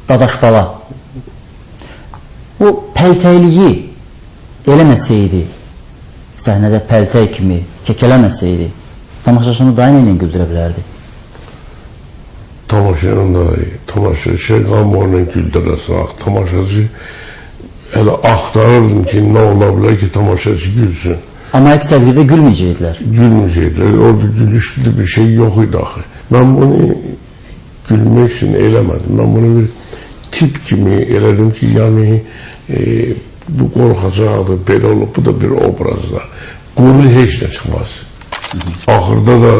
Dadaş bala o pəltəkliyi eləməsəydi, səhnədə pəltək kimi kekələməsəydi, tamaşaçını daha ilə güldürə bilərdi? Tamaşanın da tamaşaçı qamlarla güldürəsən, tamaşaçı elə axtarırdım ki, nə ola bilər ki, tamaşaçı gülsün. Amma əksərlikdə gülməyəcəkdilər. Gülməyəcəkdilər, orada gülüşlü bir şey yox idi axı. Mən bunu gülmək üçün eləmədim, mən bunu bir tip kimi elədim ki, yəni bu qorxacaqdır, belə olub, bu da bir obrazda. Qurulu heç nə çıxmaz. Axırda da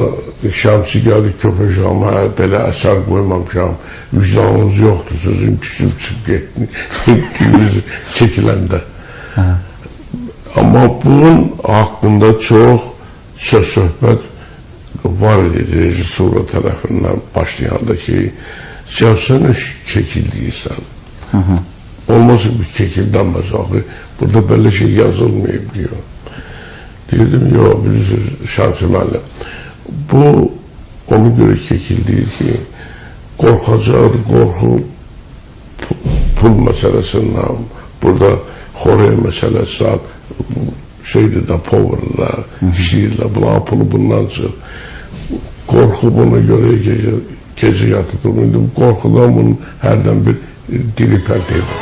Şəmsi gəldi, köpək ama belə əsər qoymamışam, vicdanınız yoxdur, sözün küsüb çıxıb getdiniz çəkiləndə. Amma bunun haqqında çox söz-söhbət var idi rejissura tərəfindən başlayanda ki, sən çəkildiysən. Olmasa bir çəkildənməz axı, burada belə şey yazılmayıb diyor. Deyirdim, yox, bilirsiniz, Şəmsi müəllim, bu ona görə çəkildiyi ki, qorxacaq, qorxu pul məsələsindən, burada xorey məsələsi, şeydir də, powerlər, işləyirlər, bunların pulu bundan çıx. Qorxu buna görə gecə yatırdım, qorxudan bunun hərdən bir dili pərt edir.